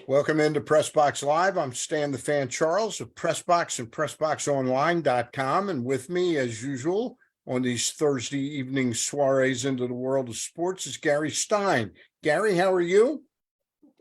Welcome into Pressbox Live. I'm Stan the Fan Charles of Pressbox and PressBoxOnline.com. And with me, as usual, on these Thursday evening soirees into the world of sports is Gary Stein. Gary, how are you?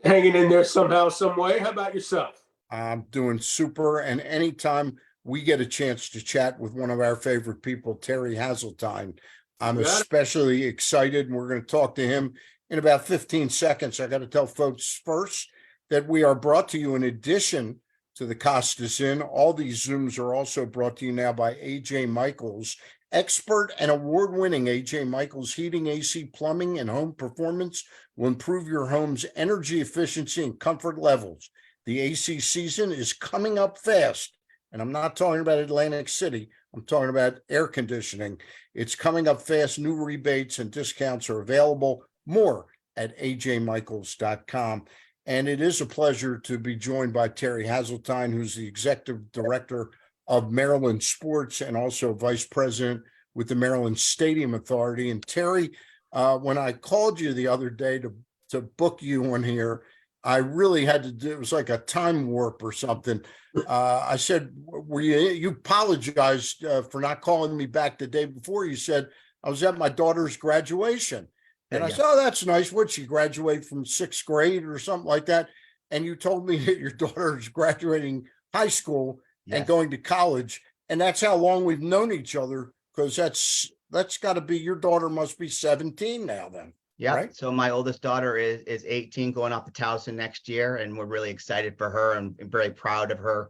Hanging in there somehow, some way. How about yourself? I'm doing super. And anytime we get a chance to chat with one of our favorite people, Terry Hasseltine, I'm especially excited. And we're going to talk to him in about 15 seconds. I got to tell folks first that we are brought to you in addition to the Costas Inn. All these Zooms are also brought to you now by AJ Michaels. Expert and award-winning AJ Michaels Heating, AC, Plumbing, and Home Performance will improve your home's energy efficiency and comfort levels. The AC season is coming up fast, and I'm not talking about Atlantic City. I'm talking about air conditioning. It's coming up fast. New rebates and discounts are available. More at ajmichaels.com. And it is a pleasure to be joined by Terry Hasseltine, who's the executive director of Maryland Sports and also vice president with the Maryland Stadium Authority. And Terry, when I called you the other day to book you on here, I really had to do, it was like a time warp or something. I said, you apologized for not calling me back the day before. You said, I was at my daughter's graduation. And I said, oh, that's nice. What'd she graduate from 6th grade or something like that? And you told me that your daughter's graduating high school and going to college. And that's how long we've known each other, because that's got to be, your daughter must be 17 now then. Yeah. Right? So my oldest daughter is 18, going off to Towson next year. And we're really excited for her and very proud of her,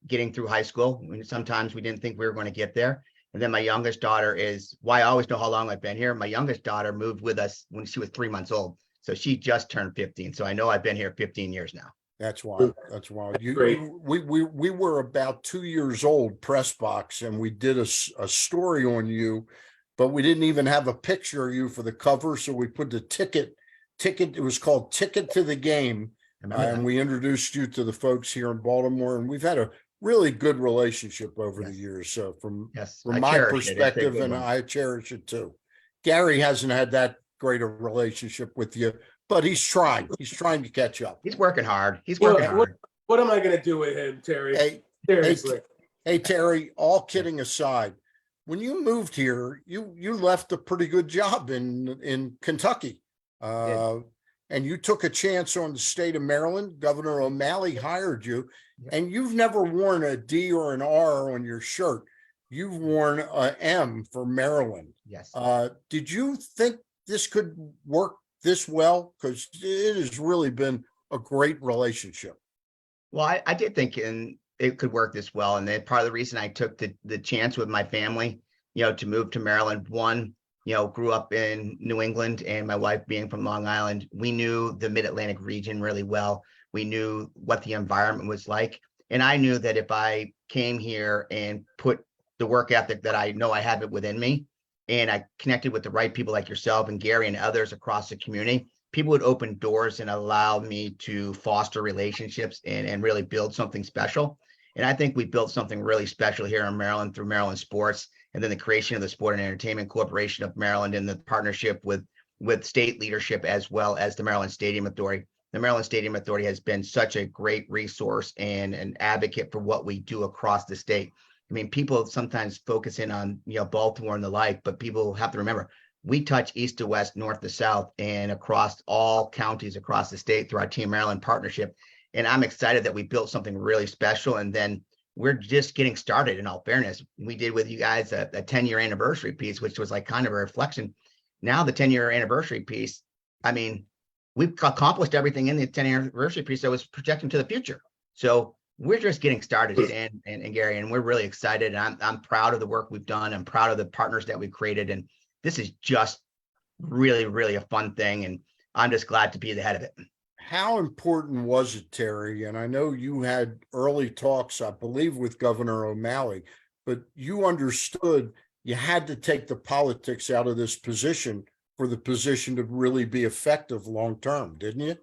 getting through high school. Sometimes we didn't think we were going to get there. And then my youngest daughter I always know how long I've been here. My youngest daughter moved with us when she was 3 months old. So she just turned 15. So I know I've been here 15 years now. That's wild. That's wild. We were about 2 years old, Pressbox, and we did a story on you, but we didn't even have a picture of you for the cover. So we put the ticket. It was called Ticket to the Game. And we introduced you to the folks here in Baltimore. And we've had a really good relationship over the years. So from my perspective, and I cherish it too. Gary hasn't had that great a relationship with you, but he's trying. He's trying to catch up. He's working hard. What am I going to do with him, Terry? Seriously. Hey, Terry, all kidding aside, when you moved here, you left a pretty good job in Kentucky. And you took a chance on the state of Maryland. Governor O'Malley hired you, and you've never worn a D or an R on your shirt. You've worn a M for Maryland. Yes. Did you think this could work this well? Because it has really been a great relationship. Well, I did think it could work this well. And then part of the reason I took the chance with my family, to move to Maryland, grew up in New England, and my wife being from Long Island, we knew the Mid-Atlantic region really well. We knew what the environment was like. And I knew that if I came here and put the work ethic that I know I have it within me, and I connected with the right people like yourself and Gary and others across the community, people would open doors and allow me to foster relationships and really build something special. And I think we built something really special here in Maryland through Maryland Sports, and then the creation of the Sport and Entertainment Corporation of Maryland, and the partnership with state leadership as well as the Maryland Stadium Authority. The Maryland Stadium Authority has been such a great resource and an advocate for what we do across the state. I mean, people sometimes focus in on, Baltimore and the like, but people have to remember, we touch east to west, north to south, and across all counties across the state through our Team Maryland partnership. And I'm excited that we built something really special. And then we're just getting started. In all fairness, we did with you guys a 10-year anniversary piece, which was like kind of a reflection. Now the 10-year anniversary piece, I mean, we've accomplished everything in the 10-year anniversary piece that was projecting to the future. So we're just getting started, and Gary, and we're really excited. And I'm proud of the work we've done. I'm proud of the partners that we've created. And this is just really, really a fun thing. And I'm just glad to be the head of it. How important was it, Terry? And I know you had early talks, I believe, with Governor O'Malley, but you understood you had to take the politics out of this position for the position to really be effective long-term, didn't you?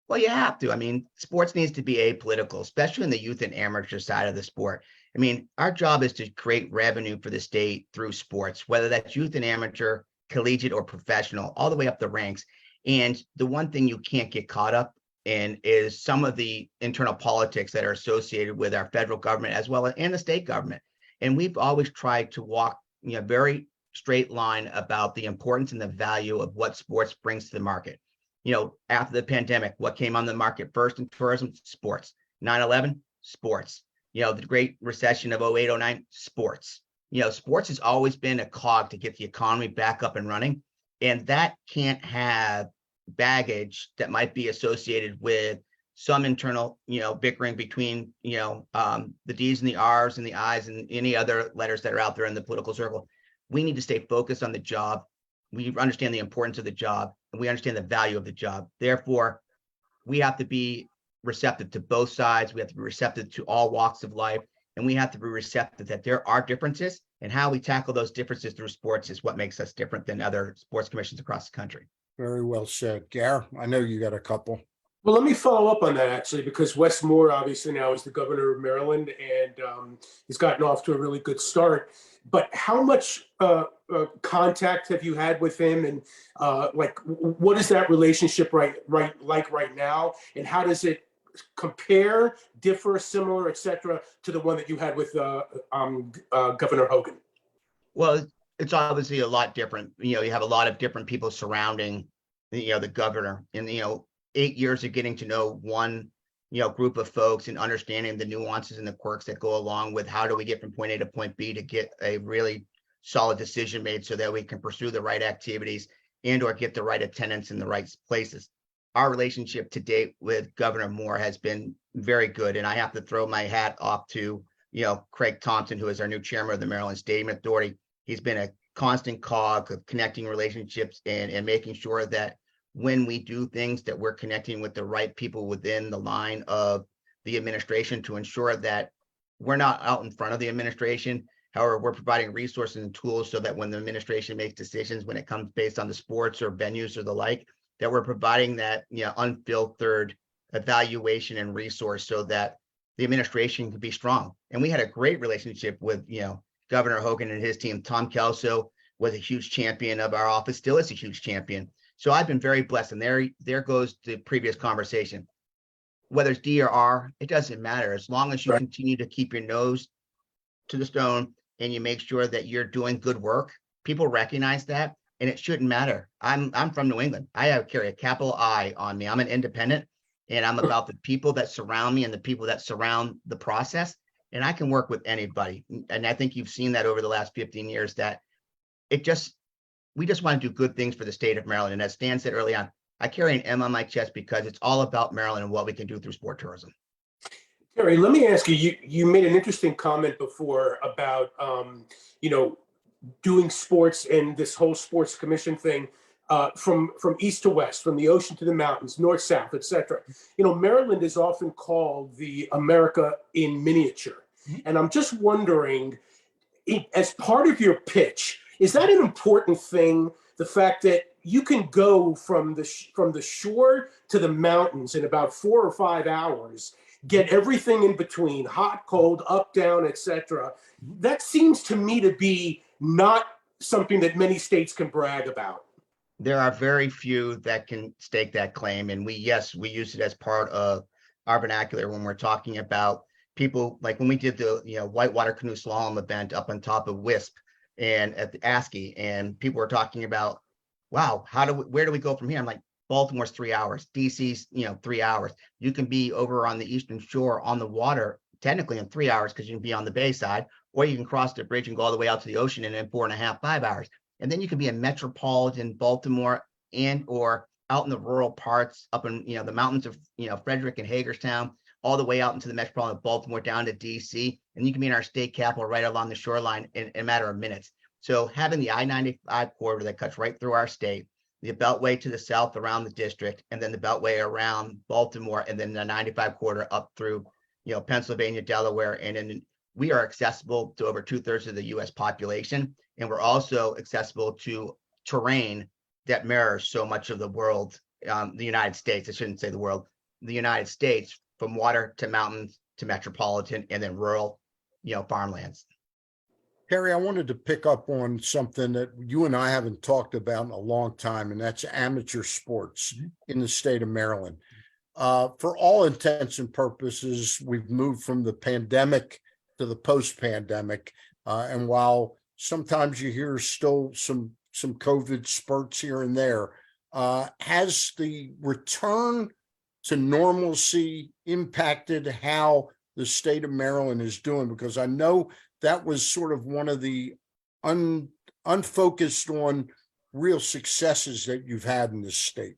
Well, you have to. I mean, sports needs to be apolitical, especially in the youth and amateur side of the sport. I mean, our job is to create revenue for the state through sports, whether that's youth and amateur, collegiate or professional, all the way up the ranks. And the one thing you can't get caught up and is some of the internal politics that are associated with our federal government as well and the state government. And we've always tried to walk, very straight line about the importance and the value of what sports brings to the market. After the pandemic, what came on the market first in tourism? Sports. 9/11, sports. The Great Recession of 08, 09, sports. Sports has always been a cog to get the economy back up and running. And that can't have baggage that might be associated with some internal, bickering between, the D's and the R's and the I's and any other letters that are out there in the political circle. We need to stay focused on the job. We understand the importance of the job, and we understand the value of the job. Therefore, we have to be receptive to both sides. We have to be receptive to all walks of life, and we have to be receptive that there are differences, and how we tackle those differences through sports is what makes us different than other sports commissions across the country. Very well said. Gary, I know you got a couple. Well, let me follow up on that, actually, because Wes Moore obviously now is the governor of Maryland, and he's gotten off to a really good start. But how much contact have you had with him, and what is that relationship like right now, and how does it compare, differ, similar, etc., to the one that you had with Governor Hogan? Well, it's obviously a lot different. You have a lot of different people surrounding the governor, and 8 years of getting to know one group of folks and understanding the nuances and the quirks that go along with how do we get from point A to point B to get a really solid decision made so that we can pursue the right activities and or get the right attendance in the right places. Our relationship to date with Governor Moore has been very good, and I have to throw my hat off to Craig Thompson, who is our new chairman of the Maryland Stadium Authority. He's been a constant cog of connecting relationships and making sure that when we do things that we're connecting with the right people within the line of the administration to ensure that we're not out in front of the administration. However, we're providing resources and tools so that when the administration makes decisions, when it comes based on the sports or venues or the like, that we're providing that unfiltered evaluation and resource so that the administration can be strong. And we had a great relationship with Governor Hogan and his team. Tom Kelso was a huge champion of our office, still is a huge champion. So I've been very blessed. And there goes the previous conversation. Whether it's D or R, it doesn't matter. As long as you continue to keep your nose to the stone and you make sure that you're doing good work, people recognize that, and it shouldn't matter. I'm from New England. I carry a capital I on me. I'm an independent, and I'm about the people that surround me and the people that surround the process. And I can work with anybody. And I think you've seen that over the last 15 years that we just want to do good things for the state of Maryland. And as Stan said early on, I carry an M on my chest because it's all about Maryland and what we can do through sport tourism. Terry, let me ask you, you made an interesting comment before about, doing sports and this whole sports commission thing from east to west, from the ocean to the mountains, north, south, etc. Maryland is often called the America in miniature. And I'm just wondering, as part of your pitch, is that an important thing? The fact that you can go from the shore to the mountains in about 4 or 5 hours, get everything in between, hot, cold, up, down, etc. That seems to me to be not something that many states can brag about. There are very few that can stake that claim. And we use it as part of our vernacular when we're talking about people, like when we did the whitewater canoe slalom event up on top of Wisp and at the ASCII, and people were talking about, wow, where do we go from here? I'm like, Baltimore's 3 hours, DC's 3 hours. You can be over on the eastern shore on the water technically in 3 hours because you can be on the bay side, or you can cross the bridge and go all the way out to the ocean in 4.5, 5 hours. And then you can be in metropolitan Baltimore and or out in the rural parts up in the mountains of Frederick and Hagerstown, all the way out into the metropolitan Baltimore down to DC, and you can be in our state capital right along the shoreline in a matter of minutes. So having the I-95 corridor that cuts right through our state, the Beltway to the south around the district, and then the Beltway around Baltimore, and then the 95 corridor up through Pennsylvania, Delaware, and then we are accessible to over 2/3 of the U.S. population, and we're also accessible to terrain that mirrors so much of the world, the United States. I shouldn't say the world, the United States, from water to mountains to metropolitan and then rural, farmlands. Terry, I wanted to pick up on something that you and I haven't talked about in a long time, and that's amateur sports in the state of Maryland. for all intents and purposes, we've moved from the pandemic to the post-pandemic. And while sometimes you hear still some COVID spurts here and there, has the return to normalcy impacted how the state of Maryland is doing? Because I know that was sort of one of the unfocused on real successes that you've had in this state.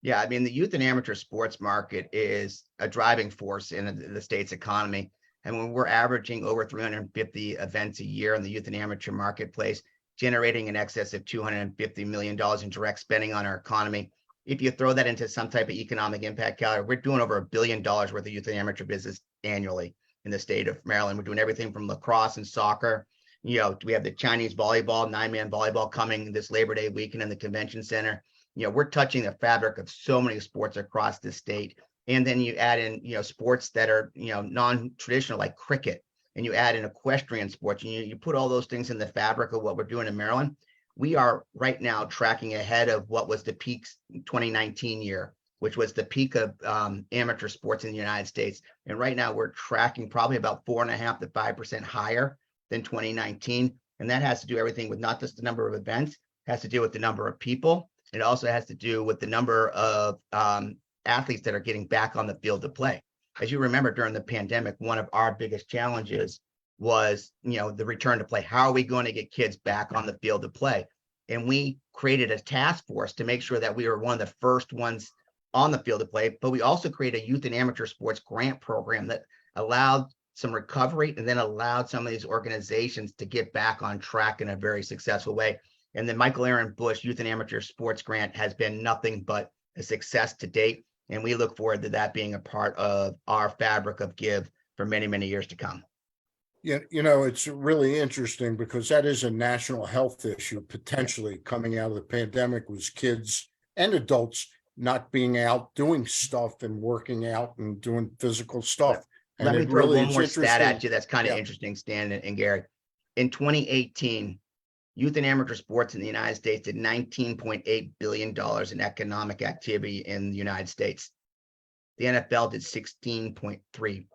Yeah, I mean, the youth and amateur sports market is a driving force in the state's economy. And when we're averaging over 350 events a year in the youth and amateur marketplace, generating in excess of $250 million in direct spending on our economy, if you throw that into some type of economic impact calculator, we're doing over $1 billion worth of youth and amateur business annually in the state of Maryland. We're doing everything from lacrosse and soccer. We have the Chinese volleyball, 9-man volleyball coming this Labor Day weekend in the convention center. We're touching the fabric of so many sports across the state. And then you add in, sports that are, non-traditional like cricket, and you add in equestrian sports, and you put all those things in the fabric of what we're doing in Maryland. We are right now tracking ahead of what was the peak 2019 year, which was the peak of amateur sports in the United States. And right now we're tracking probably about 4.5 to 5% higher than 2019. And that has to do everything with not just the number of events, it has to do with the number of people. It also has to do with the number of athletes that are getting back on the field to play. As you remember, during the pandemic, one of our biggest challenges was, the return to play. How are we going to get kids back on the field to play? And we created a task force to make sure that we were one of the first ones on the field to play. But we also created a youth and amateur sports grant program that allowed some recovery and then allowed some of these organizations to get back on track in a very successful way. And the Michael Aaron Bush Youth and Amateur Sports Grant has been nothing but a success to date. And we look forward to that being a part of our fabric of give for many, many years to come. Yeah, it's really interesting because that is a national health issue potentially coming out of the pandemic, was kids and adults not being out doing stuff and working out and doing physical stuff. Let me throw one more stat at you that's kind of Yeah. interesting, Stan and Gary. In 2018, youth and amateur sports in the United States did $19.8 billion in economic activity in the United States. The NFL did 16.3.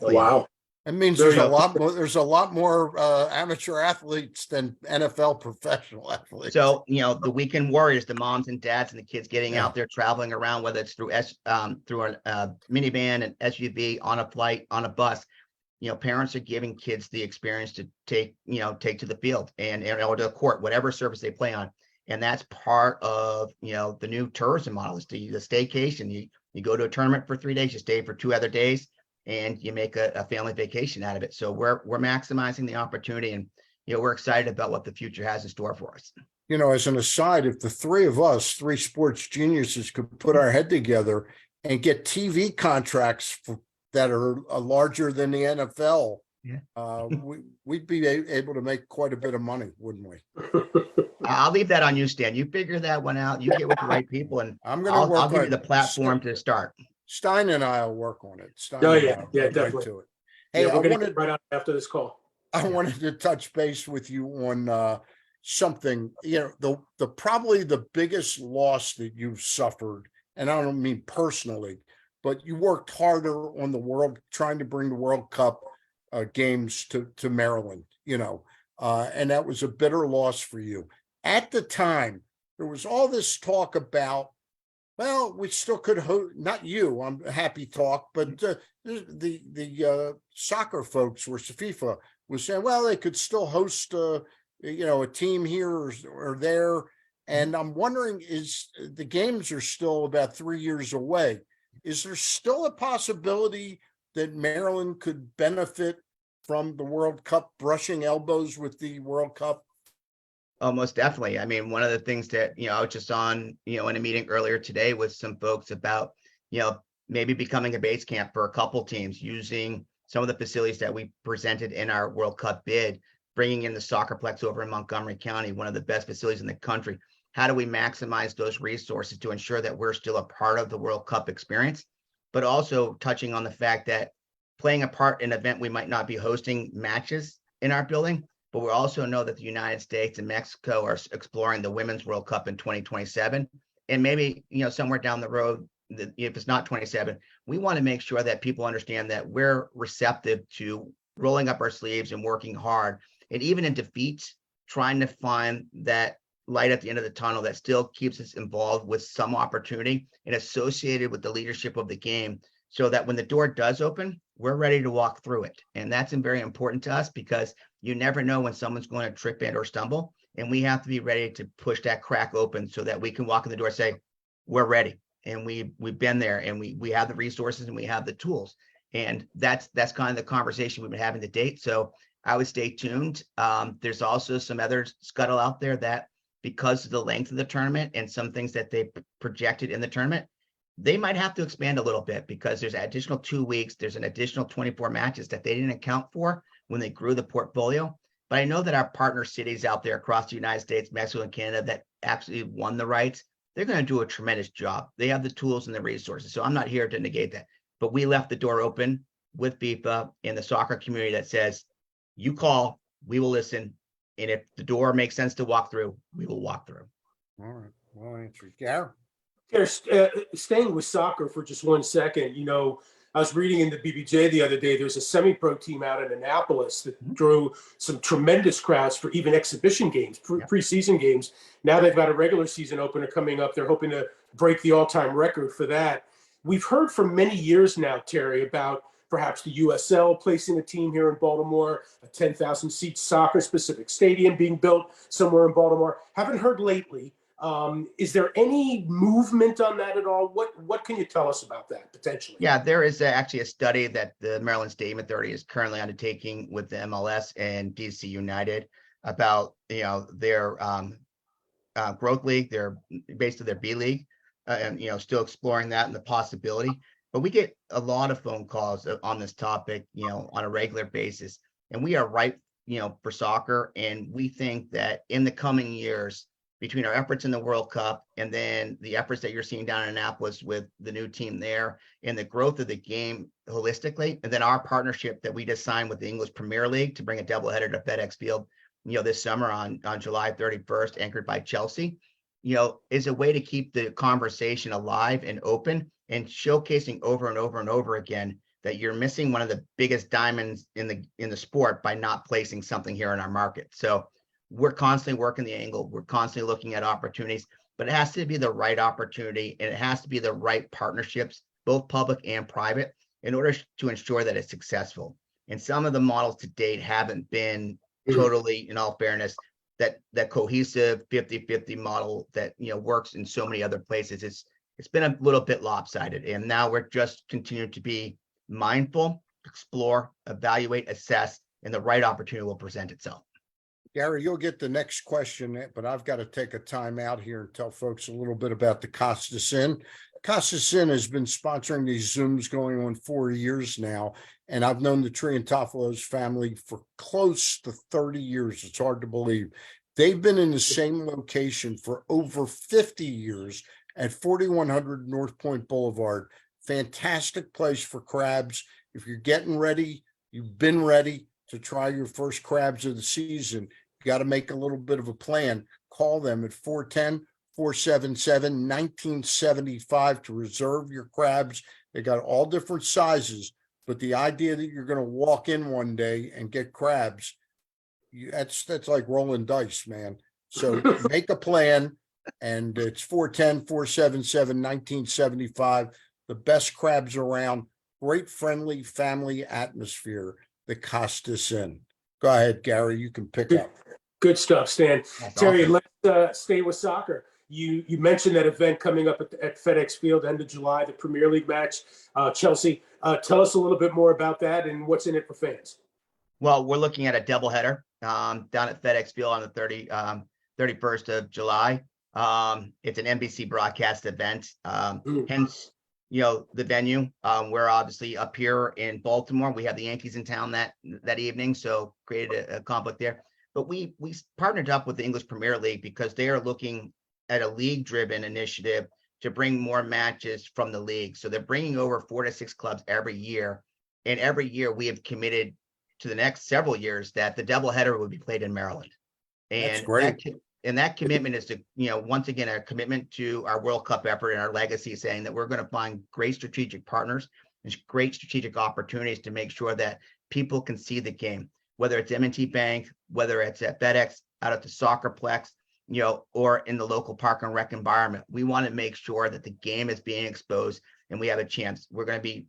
Wow. It means Very there's a up. lot more. There's a lot more amateur athletes than NFL professional athletes. So, the weekend warriors, the moms and dads and the kids getting Yeah. out there traveling around, whether it's through a minivan, an SUV, on a flight, on a bus, parents are giving kids the experience to take to the field and or to the court, whatever surface they play on. And that's part of, the new tourism model is the staycation. You go to a tournament for 3 days, you stay for 2 other days, and you make a family vacation out of it. So we're maximizing the opportunity, and we're excited about what the future has in store for us. As an aside, if the three of us, three sports geniuses, could put our head together and get TV contracts that are larger than the NFL, we'd be able to make quite a bit of money, wouldn't we? I'll leave that on you, Stan. You figure that one out. You get with the right people, and I'll give you the platform to start. Stein and I'll work on it. Stein yeah, definitely. right to it. Hey, we're going to get right out after this call. I wanted to touch base with you on something. The probably the biggest loss that you've suffered, and I don't mean personally, but you worked harder on trying to bring the World Cup games to Maryland. And that was a bitter loss for you. At the time, there was all this talk about, well, we still could host, not you, I'm happy talk, but the soccer folks were FIFA was saying, well, they could still host a team here or there. And I'm wondering, the games are still about 3 years away. Is there still a possibility that Maryland could benefit from the World Cup, brushing elbows with the World Cup? Oh, most definitely. I mean, one of the things that, I was just on, in a meeting earlier today with some folks about, maybe becoming a base camp for a couple teams, using some of the facilities that we presented in our World Cup bid, bringing in the Soccerplex over in Montgomery County, one of the best facilities in the country. How do we maximize those resources to ensure that we're still a part of the World Cup experience, but also touching on the fact that playing a part in an event, we might not be hosting matches in our building, but we also know that the United States and Mexico are exploring the Women's World Cup in 2027. And maybe, somewhere down the road, if it's not 27, we want to make sure that people understand that we're receptive to rolling up our sleeves and working hard. And even in defeats, trying to find that light at the end of the tunnel that still keeps us involved with some opportunity and associated with the leadership of the game, so that when the door does open, we're ready to walk through it. And that's very important to us, because you never know when someone's going to trip in or stumble. And we have to be ready to push that crack open so that we can walk in the door and say, we're ready. And we've been there, and we have the resources and we have the tools. And that's kind of the conversation we've been having to date. So I would stay tuned. There's also some other scuttle out there that, because of the length of the tournament and some things that they projected in the tournament, they might have to expand a little bit, because there's an additional 2 weeks. There's an additional 24 matches that they didn't account for when they grew the portfolio. But I know that our partner cities out there across the United States, Mexico, and Canada that actually won the rights, they're going to do a tremendous job. They have the tools and the resources. So I'm not here to negate that. But we left the door open with FIFA and the soccer community that says, you call, we will listen. And if the door makes sense to walk through, we will walk through. All right. Well answered. Gary? Staying with soccer for just 1 second, I was reading in the BBJ the other day, there's a semi-pro team out in Annapolis that drew some tremendous crowds for even exhibition games, preseason games. Now they've got a regular season opener coming up. They're hoping to break the all-time record for that. We've heard for many years now, Terry, about perhaps the USL placing a team here in Baltimore, a 10,000-seat soccer-specific stadium being built somewhere in Baltimore. Haven't heard lately. Is there any movement on that at all? What can you tell us about that potentially? Yeah, there is actually a study that the Maryland Stadium Authority is currently undertaking with the MLS and DC United about their growth league, their based on their B league, and still exploring that and the possibility. But we get a lot of phone calls on this topic, on a regular basis, and we are ripe, for soccer. And we think that in the coming years, between our efforts in the World Cup and then the efforts that you're seeing down in Annapolis with the new team there and the growth of the game holistically, and then our partnership that we just signed with the English Premier League to bring a doubleheader to FedEx Field, this summer on July 31st, anchored by Chelsea, is a way to keep the conversation alive and open and showcasing over and over and over again that you're missing one of the biggest diamonds in the sport by not placing something here in our market. So we're constantly working the angle. We're constantly looking at opportunities, but it has to be the right opportunity, and it has to be the right partnerships, both public and private, in order to ensure that it's successful. And some of the models to date haven't been totally, in all fairness, that cohesive 50-50 model that works in so many other places. It's been a little bit lopsided, and now we're just continuing to be mindful, explore, evaluate, assess, and the right opportunity will present itself. Gary, you'll get the next question, but I've got to take a time out here and tell folks a little bit about the Costa Sin. Costa Sin has been sponsoring these Zooms going on 4 years now, and I've known the Triantafilos family for close to 30 years. It's hard to believe. They've been in the same location for over 50 years at 4100 North Point Boulevard. Fantastic place for crabs. If you're getting ready, you've been ready to try your first crabs of the season, you got to make a little bit of a plan. Call them at 410-477-1975 to reserve your crabs. They got all different sizes, but the idea that you're going to walk in one day and get crabs, that's like rolling dice, man. So make a plan, and it's 410-477-1975. The best crabs around, great friendly family atmosphere. The Costa Sin. Go ahead, Gary. You can pick up. Good stuff, Stan. That's Terry, awesome. Let's stay with soccer. You mentioned that event coming up at FedEx Field, end of July, the Premier League match, Chelsea. Tell us a little bit more about that and what's in it for fans. Well, we're looking at a doubleheader down at FedEx Field on the 31st of July. It's an NBC broadcast event. Hence, the venue. We're obviously up here in Baltimore. We have the Yankees in town that evening, so created a conflict there. But we partnered up with the English Premier League because they are looking at a league-driven initiative to bring more matches from the league. So they're bringing over 4 to 6 clubs every year, and every year we have committed to the next several years that the doubleheader will be played in Maryland. And that's great. And that commitment is to, once again, a commitment to our World Cup effort and our legacy, saying that we're going to find great strategic partners and great strategic opportunities to make sure that people can see the game, whether it's M&T Bank, whether it's at FedEx, out at the Soccerplex, or in the local park and rec environment. We want to make sure that the game is being exposed and we have a chance. We're going to be,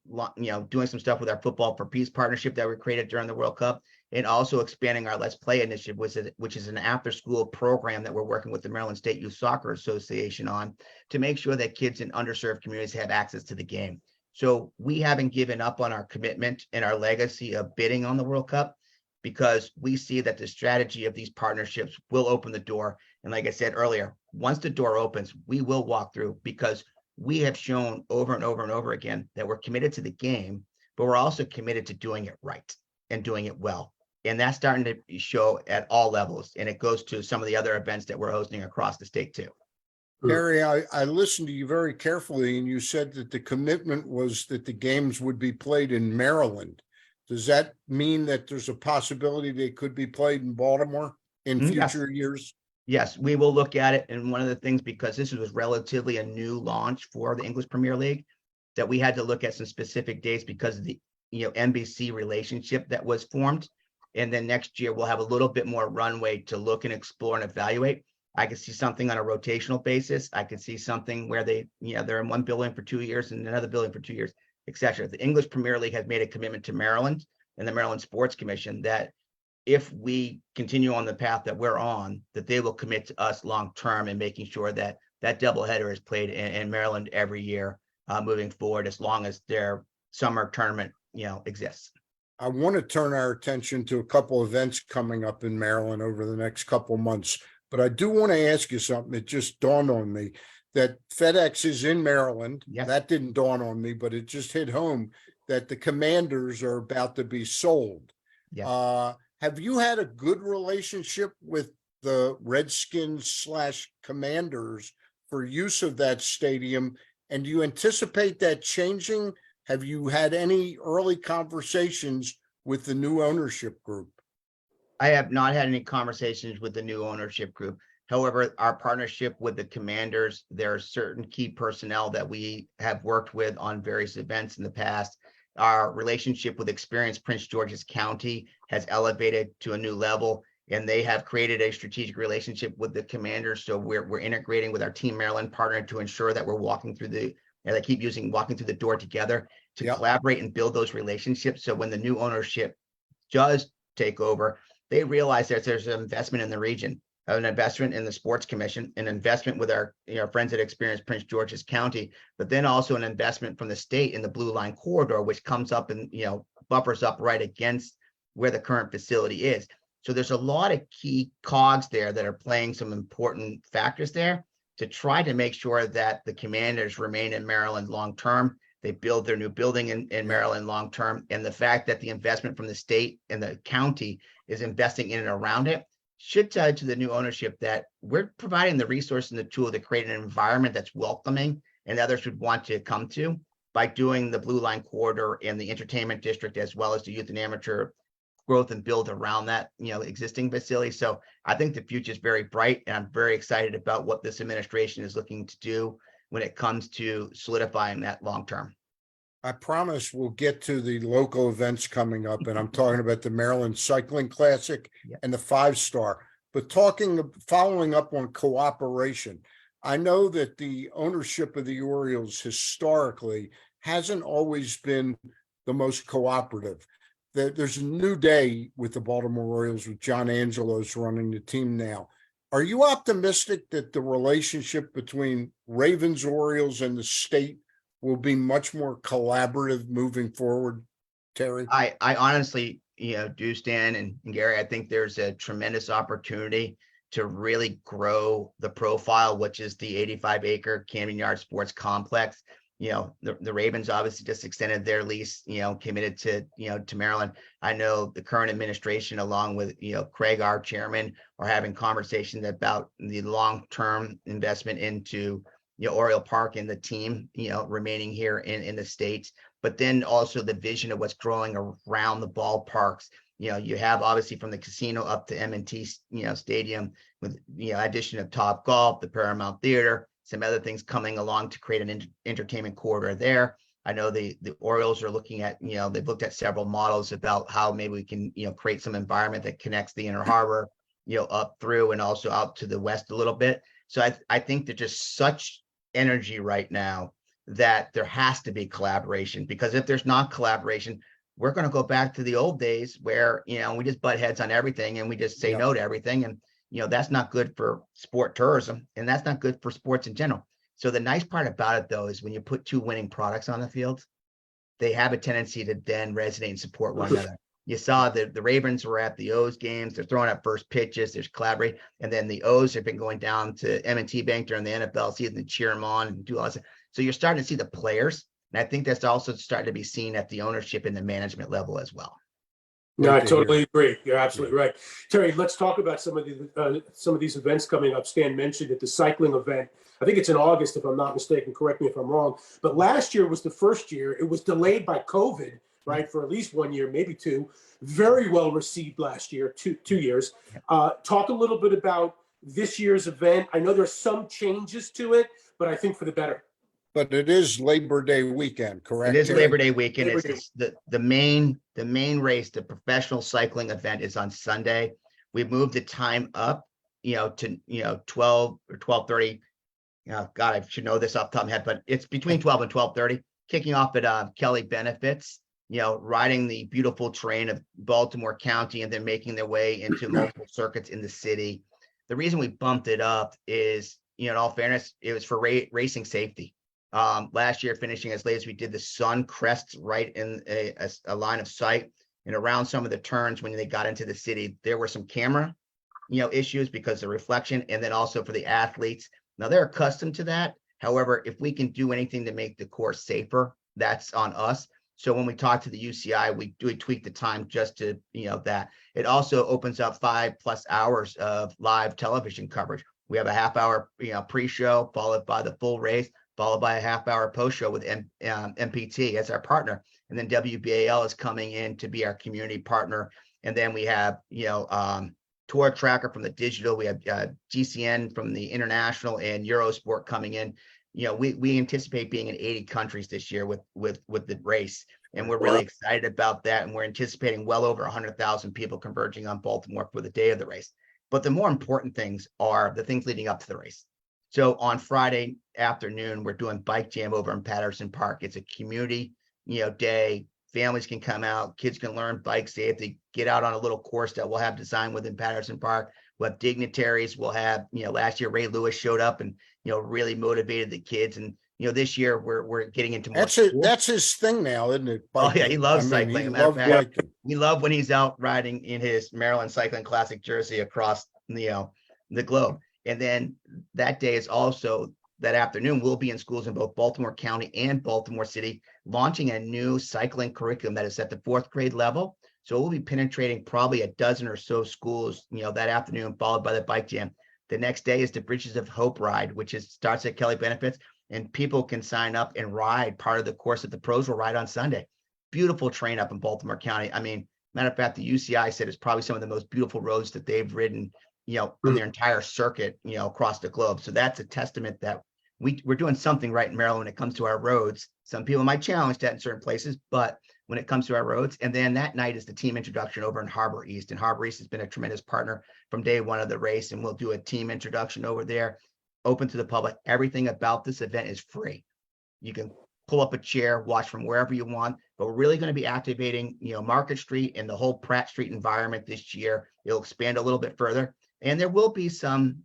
doing some stuff with our Football for Peace partnership that we created during the World Cup, and also expanding our Let's Play initiative, which is an after-school program that we're working with the Maryland State Youth Soccer Association on to make sure that kids in underserved communities have access to the game. So we haven't given up on our commitment and our legacy of bidding on the World Cup, because we see that the strategy of these partnerships will open the door. And like I said earlier, once the door opens, we will walk through, because we have shown over and over and over again that we're committed to the game, but we're also committed to doing it right and doing it well. And that's starting to show at all levels. And it goes to some of the other events that we're hosting across the state too. Gary, I listened to you very carefully, and you said that the commitment was that the games would be played in Maryland. Does that mean that there's a possibility they could be played in Baltimore in future years? Yes, we will look at it. And one of the things, because this was relatively a new launch for the English Premier League, that we had to look at some specific dates because of the NBC relationship that was formed. And then next year we'll have a little bit more runway to look and explore and evaluate. I could see something on a rotational basis. I could see something where they're in one building for 2 years and another building for 2 years, etc. The English Premier League has made a commitment to Maryland and the Maryland Sports Commission that if we continue on the path that we're on, that they will commit to us long-term and making sure that that doubleheader is played in Maryland every year moving forward, as long as their summer tournament, exists. I want to turn our attention to a couple events coming up in Maryland over the next couple months, but I do want to ask you something. It just dawned on me that FedEx is in Maryland. Yes. That didn't dawn on me, but it just hit home that the Commanders are about to be sold. Yeah. Have you had a good relationship with the Redskins / Commanders for use of that stadium? And do you anticipate that changing? Have you had any early conversations with the new ownership group? I have not had any conversations with the new ownership group. However, our partnership with the Commanders, there are certain key personnel that we have worked with on various events in the past. Our relationship with experienced Prince George's County has elevated to a new level, and they have created a strategic relationship with the Commanders. So we're integrating with our Team Maryland partner to ensure that we're walking through the door together to collaborate and build those relationships. So when the new ownership does take over, they realize that there's an investment in the region, an investment in the sports commission, an investment with our friends at Experience Prince George's County, but then also an investment from the state in the Blue Line corridor, which comes up and buffers up right against where the current facility is. So there's a lot of key cogs there that are playing some important factors there to try to make sure that the Commanders remain in Maryland long term. They build their new building in Maryland long term, and the fact that the investment from the state and the county is investing in and around it should tell to the new ownership that we're providing the resource and the tool to create an environment that's welcoming and others would want to come to by doing the Blue Line corridor and the entertainment district, as well as the youth and amateur growth and build around that existing facility. So I think the future is very bright, and I'm very excited about what this administration is looking to do when it comes to solidifying that long term. I promise we'll get to the local events coming up, and I'm talking about the Maryland Cycling Classic and the 5-star. But following up on cooperation, I know that the ownership of the Orioles historically hasn't always been the most cooperative. There's a new day with the Baltimore Orioles with John Angelos running the team now. Are you optimistic that the relationship between Ravens, Orioles, and the state will be much more collaborative moving forward, Terry? I honestly, do, Stan and Gary, I think there's a tremendous opportunity to really grow the profile, which is the 85-acre Camden Yards Sports Complex. The Ravens obviously just extended their lease, committed to Maryland. I know the current administration, along with, Craig, our chairman, are having conversations about the long-term investment into Oriole Park and the team, remaining here in the States, but then also the vision of what's growing around the ballparks You have obviously from the casino up to M&T, stadium with, addition of Top Golf, the Paramount Theater, some other things coming along to create an entertainment corridor there. I know the Orioles are looking at, they've looked at several models about how maybe we can, create some environment that connects the Inner Harbor, up through and also out to the west a little bit. So I think there's just such energy right now that there has to be collaboration, because if there's not collaboration, we're going to go back to the old days where, we just butt heads on everything and we just say no to everything. And, that's not good for sport tourism, and that's not good for sports in general. So the nice part about it, though, is when you put two winning products on the field, they have a tendency to then resonate and support one another. You saw the Ravens were at the O's games. They're throwing out first pitches. There's collaborate. And then the O's have been going down to M&T Bank during the NFL season to cheer them on and do all this. So you're starting to see the players. And I think that's also starting to be seen at the ownership and the management level as well. No, I totally agree. You're absolutely right. Terry, let's talk about some of these events coming up. Stan mentioned it, the cycling event. I think it's in August, if I'm not mistaken. Correct me if I'm wrong. But last year was the first year. It was delayed by COVID, right, for at least 1 year, maybe two. Very well received last year, two years. Talk a little bit about this year's event. I know there's some changes to it, but I think for the better. But it is Labor Day weekend, correct? It is Terry? Labor Day weekend. It's the main race, the professional cycling event, is on Sunday. We moved the time up, to 12 or 12:30. God, I should know this off the top of my head, but it's between 12 and 12:30. Kicking off at Kelly Benefits, riding the beautiful terrain of Baltimore County and then making their way into multiple circuits in the city. The reason we bumped it up is, in all fairness, it was for racing safety. Last year, finishing as late as we did, the sun crests right in a line of sight, and around some of the turns when they got into the city, there were some camera, issues because of the reflection, and then also for the athletes. Now they're accustomed to that. However, if we can do anything to make the course safer, that's on us. So when we talk to the UCI, we tweak the time just to, that. It also opens up 5+ hours of live television coverage. We have a half-hour, pre-show followed by the full race, followed by a half-hour post-show with MPT as our partner. And then WBAL is coming in to be our community partner. And then we have, Tour Tracker from the digital. We have GCN from the international and Eurosport coming in. We anticipate being in 80 countries this year with the race. And we're really excited about that. And we're anticipating well over 100,000 people converging on Baltimore for the day of the race. But the more important things are the things leading up to the race. So on Friday afternoon, we're doing Bike Jam over in Patterson Park. It's a community, day. Families can come out, kids can learn bike safety, get out on a little course that we'll have designed within Patterson Park. We'll have dignitaries. We'll have, last year Ray Lewis showed up and, really motivated the kids. And, this year we're getting into more. That's his thing now, isn't it? Biking. Oh yeah, he loves cycling. We love when he's out riding in his Maryland Cycling Classic jersey across, the globe. And then that day is also, that afternoon, we'll be in schools in both Baltimore County and Baltimore City, launching a new cycling curriculum that is at the 4th grade level. So we'll be penetrating probably a dozen or so schools, that afternoon, followed by the Bike Jam. The next day is the Bridges of Hope ride, which starts at Kelly Benefits, and people can sign up and ride part of the course that the pros will ride on Sunday. Beautiful terrain up in Baltimore County. I mean, matter of fact, the UCI said it's probably some of the most beautiful roads that they've ridden, in their entire circuit, across the globe. So that's a testament that we're doing something right in Maryland when it comes to our roads. Some people might challenge that in certain places, but when it comes to our roads, and then that night is the team introduction over in Harbor East. And Harbor East has been a tremendous partner from day one of the race, and we'll do a team introduction over there, open to the public. Everything about this event is free. You can pull up a chair, watch from wherever you want, but we're really going to be activating, Market Street and the whole Pratt Street environment this year. It'll expand a little bit further, and there will be some,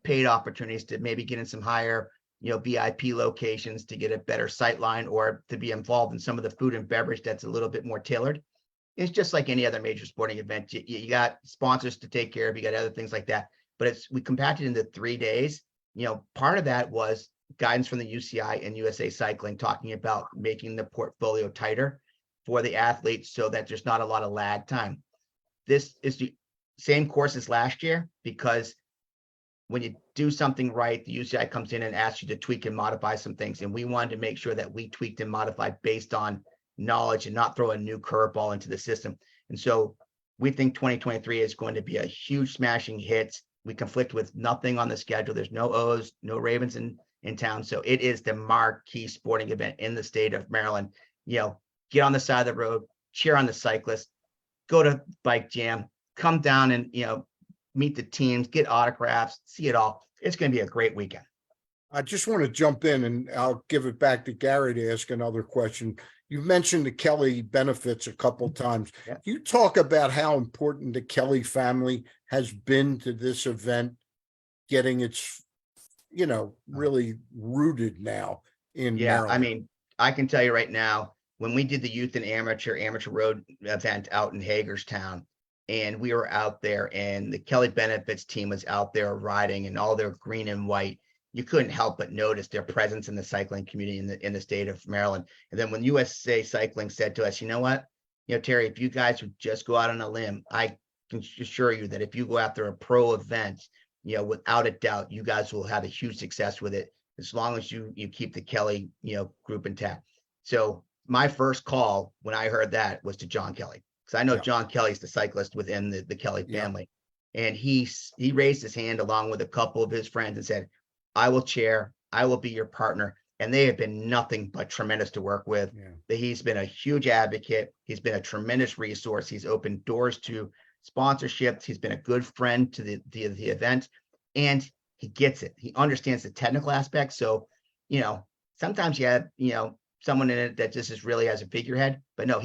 paid opportunities to maybe get in some higher, VIP locations to get a better sight line, or to be involved in some of the food and beverage that's a little bit more tailored. It's just like any other major sporting event. You got sponsors to take care of, you got other things like that, but we compacted into 3 days. Part of that was guidance from the UCI and USA Cycling, talking about making the portfolio tighter for the athletes so that there's not a lot of lag time. This is the same course as last year, because when you do something right, the UCI comes in and asks you to tweak and modify some things. And we wanted to make sure that we tweaked and modified based on knowledge and not throw a new curveball into the system. And so We think 2023 is going to be a huge smashing hit. We conflict with nothing on the schedule. There's no O's, no Ravens in town. So it is the marquee sporting event in the state of Maryland. Get on the side of the road, cheer on the cyclists, go to Bike Jam, come down and, meet the teams, get autographs, see it all. It's going to be a great weekend. I just want to jump in and I'll give it back to Gary to ask another question. You've mentioned the Kelly benefits a couple times. Yeah. You talk about how important the Kelly family has been to this event, getting its, really rooted now in Maryland. I mean, I can tell you right now, when we did the youth and amateur road event out in Hagerstown, and we were out there and the Kelly benefits team was out there riding in all their green and white, you couldn't help but notice their presence in the cycling community in the state of Maryland. And then when USA Cycling said to us, you know what, Terry, if you guys would just go out on a limb, I can assure you that if you go after a pro event, without a doubt, you guys will have a huge success with it as long as you keep the Kelly, group intact. So my first call when I heard that was to John Kelly, because I know John Kelly's the cyclist within the Kelly family. And he raised his hand along with a couple of his friends and said, I will chair, I will be your partner. And they have been nothing but tremendous to work with. He's been a huge advocate. He's been a tremendous resource. He's opened doors to sponsorships. He's been a good friend to the event, and he gets it. He understands the technical aspects. So, sometimes you have, someone in it that just is really as a figurehead, but no,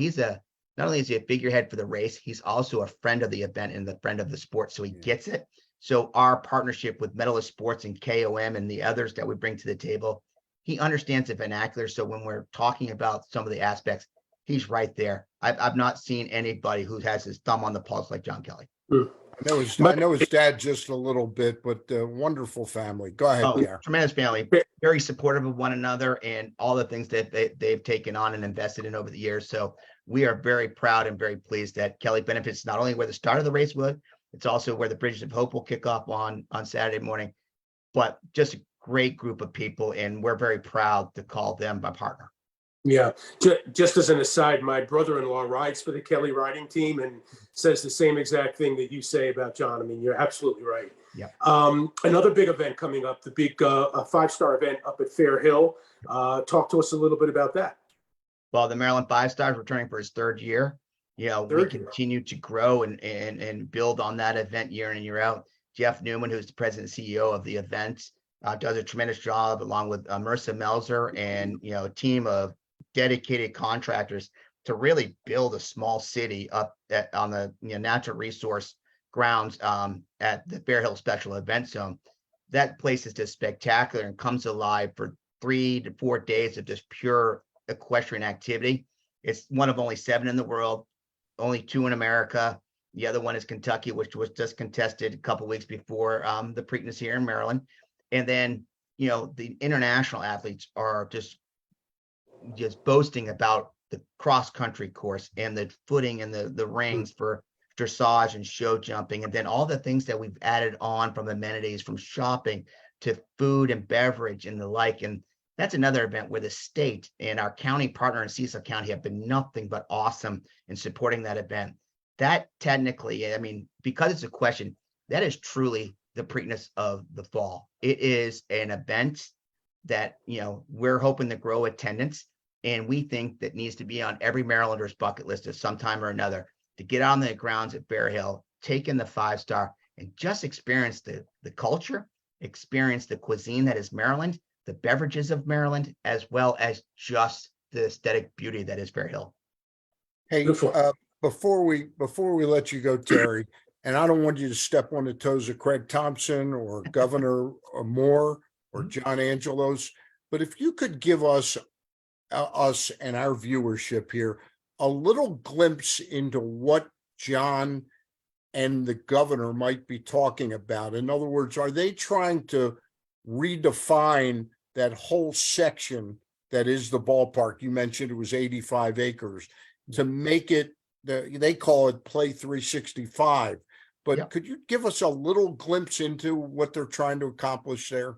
not only is he a figurehead for the race, he's also a friend of the event and the friend of the sport. So he gets it. So our partnership with Medalist Sports and KOM and the others that we bring to the table, he understands the vernacular. So when we're talking about some of the aspects, he's right there. I've not seen anybody who has his thumb on the pulse like John Kelly. I know his dad just a little bit, but wonderful family. Go ahead, Gary. Tremendous family, very supportive of one another and all the things that they've taken on and invested in over the years. So we are very proud and very pleased that Kelly benefits not only where the start of the race was, it's also where the Bridges of Hope will kick off on Saturday morning, but just a great group of people. And we're very proud to call them my partner. Yeah. Just as an aside, my brother-in-law rides for the Kelly riding team and says the same exact thing that you say about John. I mean, you're absolutely right. Yeah. Another big event coming up, the big 5-star event up at Fair Hill. Talk to us a little bit about that. Well, the Maryland 5-star is returning for his third year. We continue to grow and build on that event year in and year out. Jeff Newman, who's the president and CEO of the event, does a tremendous job along with Marissa Melzer and, a team of dedicated contractors to really build a small city up on the natural resource grounds at the Fair Hill Special Event Zone. That place is just spectacular and comes alive for 3 to 4 days of just pure equestrian activity. It's one of only 7 in the world, only 2 in America. The other one is Kentucky, which was just contested a couple weeks before the Preakness here in Maryland. And then, the international athletes are just boasting about the cross-country course and the footing and the rings for dressage and show jumping. And then all the things that we've added on from amenities, from shopping to food and beverage and the like. And that's another event where the state and our county partner in Cecil County have been nothing but awesome in supporting that event. That technically, I mean, because it's a question, that is truly the Preakness of the fall. It is an event that, we're hoping to grow attendance. And we think that needs to be on every Marylander's bucket list at some time or another to get on the grounds at Fair Hill, take in the 5-star and just experience the culture, experience the cuisine that is Maryland, the beverages of Maryland, as well as just the aesthetic beauty that is Fair Hill. Hey, before we let you go, Terry, and I don't want you to step on the toes of Craig Thompson or Governor Moore or John Angelos, but if you could give us and our viewership here a little glimpse into what John and the governor might be talking about. In other words, are they trying to redefine that whole section that is the ballpark? You mentioned it was 85 acres to make it, they call it Play 365. But could you give us a little glimpse into what they're trying to accomplish there?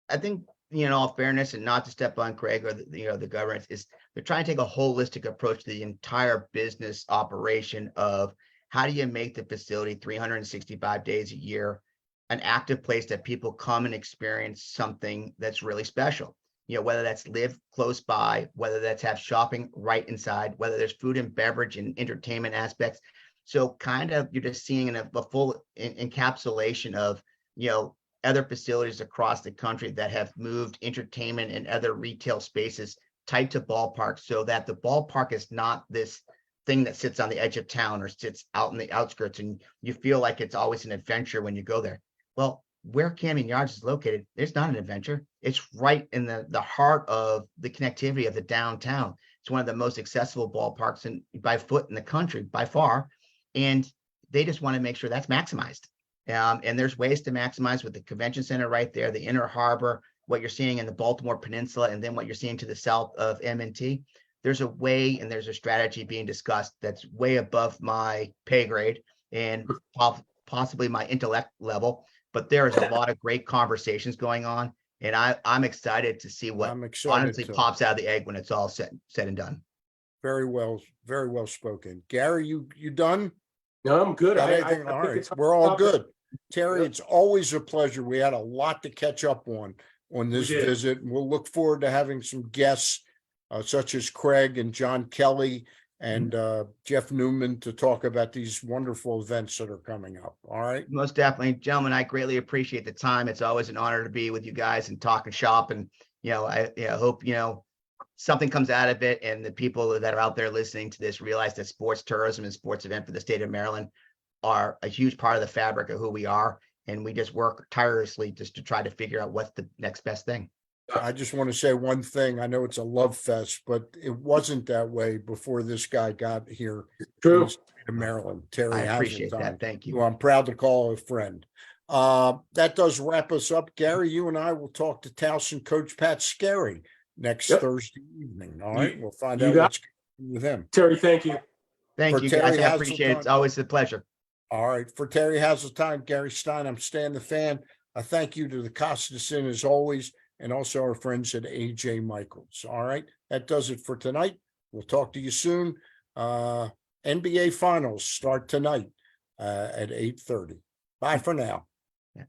I think, in all fairness, and not to step on Craig or the government, is they're trying to take a holistic approach to the entire business operation of how do you make the facility 365 days a year an active place that people come and experience something that's really special? Whether that's live close by, whether that's have shopping right inside, whether there's food and beverage and entertainment aspects. So kind of you're just seeing a full encapsulation of, other facilities across the country that have moved entertainment and other retail spaces tight to ballparks, so that the ballpark is not this thing that sits on the edge of town or sits out in the outskirts and you feel like it's always an adventure when you go there. Well, where Camden Yards is located, it's not an adventure. It's right in the heart of the connectivity of the downtown. It's one of the most accessible ballparks by foot in the country by far. And they just want to make sure that's maximized. And there's ways to maximize with the convention center right there, the inner harbor, what you're seeing in the Baltimore Peninsula, and then what you're seeing to the south of M&T. There's a way and there's a strategy being discussed that's way above my pay grade and possibly my intellect level. But there is a lot of great conversations going on. And I'm excited to see what honestly pops out of the egg when it's all said and done. Very well spoken. Gary, you done? No, I'm good. All right, we're all good. Terry, it's always a pleasure. We had a lot to catch up on this visit. We'll look forward to having some guests such as Craig and John Kelly and Jeff Newman to talk about these wonderful events that are coming up. All right. Most definitely, gentlemen. I greatly appreciate the time. It's always an honor to be with you guys and talk and shop. And, I hope, something comes out of it and the people that are out there listening to this realize that sports tourism and sports event for the state of Maryland are a huge part of the fabric of who we are. And we just work tirelessly just to try to figure out what's the next best thing. I just want to say one thing. I know it's a love fest, but it wasn't that way before this guy got here. True. To Maryland, Terry Hasseltine. I appreciate that. Thank you. Who I'm proud to call a friend. That does wrap us up. Gary, you and I will talk to Towson coach Pat Scarry next Thursday evening. All right. We'll find out what's going on with him. Terry, thank you. Thank you guys. I appreciate it. It's always a pleasure. All right. For Terry Hasseltine, Gary Stein, I'm Stan the Fan. I thank you to the Costas Inn as always, and also our friends at AJ Michaels. All right. That does it for tonight. We'll talk to you soon. NBA Finals start tonight at 8:30. Bye for now. Yeah.